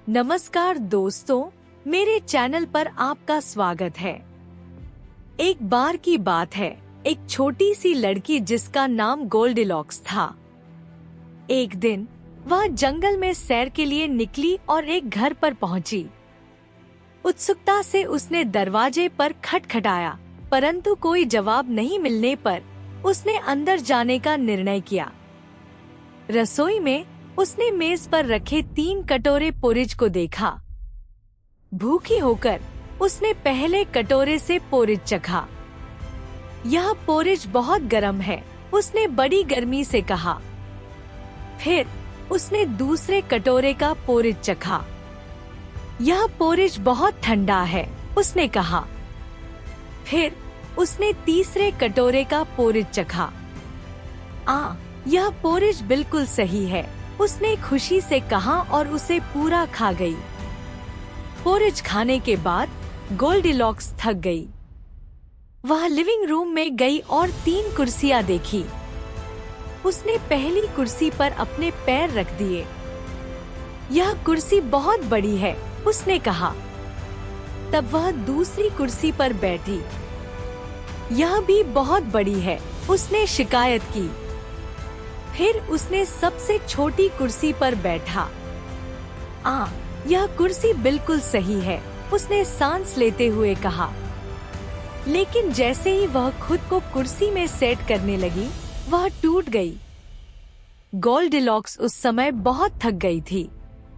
नमस्कार दोस्तों, मेरे चैनल पर आपका स्वागत है। एक बार की बात है, एक छोटी सी लड़की जिसका नाम गोल्डिलॉक्स था। एक दिन वह जंगल में सैर के लिए निकली और एक घर पर पहुंची। उत्सुकता से उसने दरवाजे पर खटखटाया, परंतु कोई जवाब नहीं मिलने पर उसने अंदर जाने का निर्णय किया। रसोई में उसने मेज पर रखे 3 कटोरे पोरिज को देखा। भूखी होकर उसने पहले कटोरे से पोरिज चखा। यह पोरिज बहुत गर्म है, उसने बड़ी गर्मी से कहा। फिर उसने दूसरे कटोरे का पोरिज चखा। यह पोरिज बहुत ठंडा है, उसने कहा। फिर उसने तीसरे कटोरे का पोरिज चखा। यह पोरिज बिल्कुल सही है, उसने खुशी से कहा और उसे पूरा खा गई। पोरिज खाने के बाद गोल्डिलॉक्स थक गई। वह लिविंग रूम में गई और 3 कुर्सियां देखी। उसने पहली कुर्सी पर अपने पैर रख दिए। यह कुर्सी बहुत बड़ी है, उसने कहा। तब वह दूसरी कुर्सी पर बैठी। यह भी बहुत बड़ी है, उसने शिकायत की। फिर उसने सबसे छोटी कुर्सी पर बैठा। यह कुर्सी बिल्कुल सही है, उसने सांस लेते हुए कहा। लेकिन जैसे ही वह खुद को कुर्सी में सेट करने लगी, वह टूट गई। गोल्डिलॉक्स उस समय बहुत थक गई थी,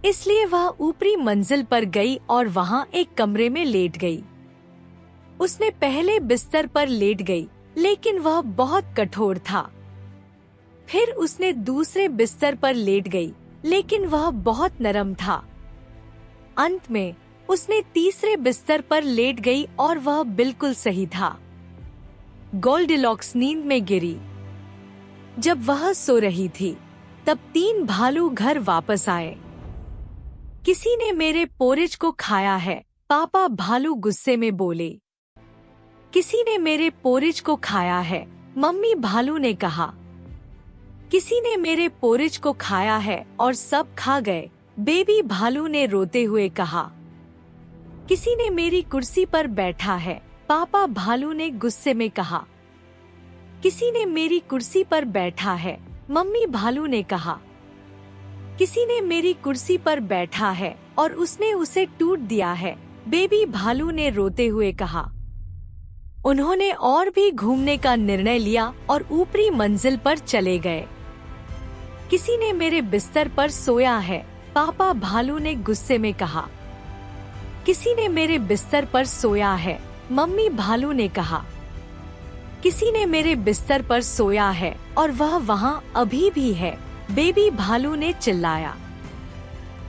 इसलिए वह ऊपरी मंजिल पर गई और वहां एक कमरे में लेट गई। उसने पहले बिस्तर पर लेट गई, लेकिन वह बहुत कठोर था। फिर उसने दूसरे बिस्तर पर लेट गई, लेकिन वह बहुत नरम था। अंत में उसने तीसरे बिस्तर पर लेट गई और वह बिल्कुल सही था। गोल्डिलॉक्स नींद में गिरी। जब वह सो रही थी, तब 3 भालू घर वापस आए। किसी ने मेरे पोरिज को खाया है, पापा भालू गुस्से में बोले। किसी ने मेरे पोरिज को खाया है, मम्मी भालू ने कहा। किसी ने मेरे पोरिज को खाया है और सब खा गए, बेबी भालू ने रोते हुए कहा। किसी ने मेरी कुर्सी पर बैठा है, पापा भालू ने गुस्से में कहा। किसी ने मेरी कुर्सी पर बैठा है, मम्मी भालू ने कहा। किसी ने मेरी कुर्सी पर बैठा है और उसने उसे टूट दिया है, बेबी भालू ने रोते हुए कहा। उन्होंने और भी घूमने का निर्णय लिया और ऊपरी मंजिल पर चले गए। किसी ने मेरे बिस्तर पर सोया है, पापा भालू ने गुस्से में कहा। किसी ने मेरे बिस्तर पर सोया है, मम्मी भालू ने कहा। किसी ने मेरे बिस्तर पर सोया है और वह वहाँ अभी भी है, बेबी भालू ने चिल्लाया।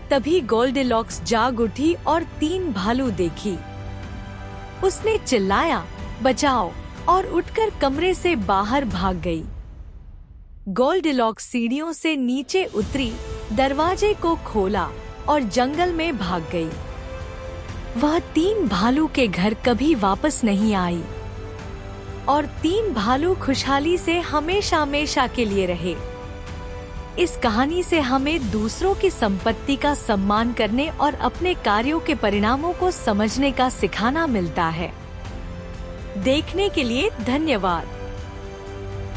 तभी गोल्डिलॉक्स जाग उठी और 3 भालू देखी। उसने चिल्लाया, बचाओ, और उठकर कमरे से बाहर भाग गई। गोल्डिलॉक्स सीढ़ियों से नीचे उतरी, दरवाजे को खोला और जंगल में भाग गई। वह 3 भालू के घर कभी वापस नहीं आई और 3 भालू खुशहाली से हमेशा हमेशा के लिए रहे। इस कहानी से हमें दूसरों की संपत्ति का सम्मान करने और अपने कार्यों के परिणामों को समझने का सिखाना मिलता है। देखने के लिए धन्यवाद।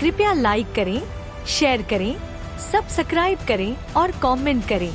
कृपया लाइक करें, शेयर करें, सब्सक्राइब करें और कमेंट करें।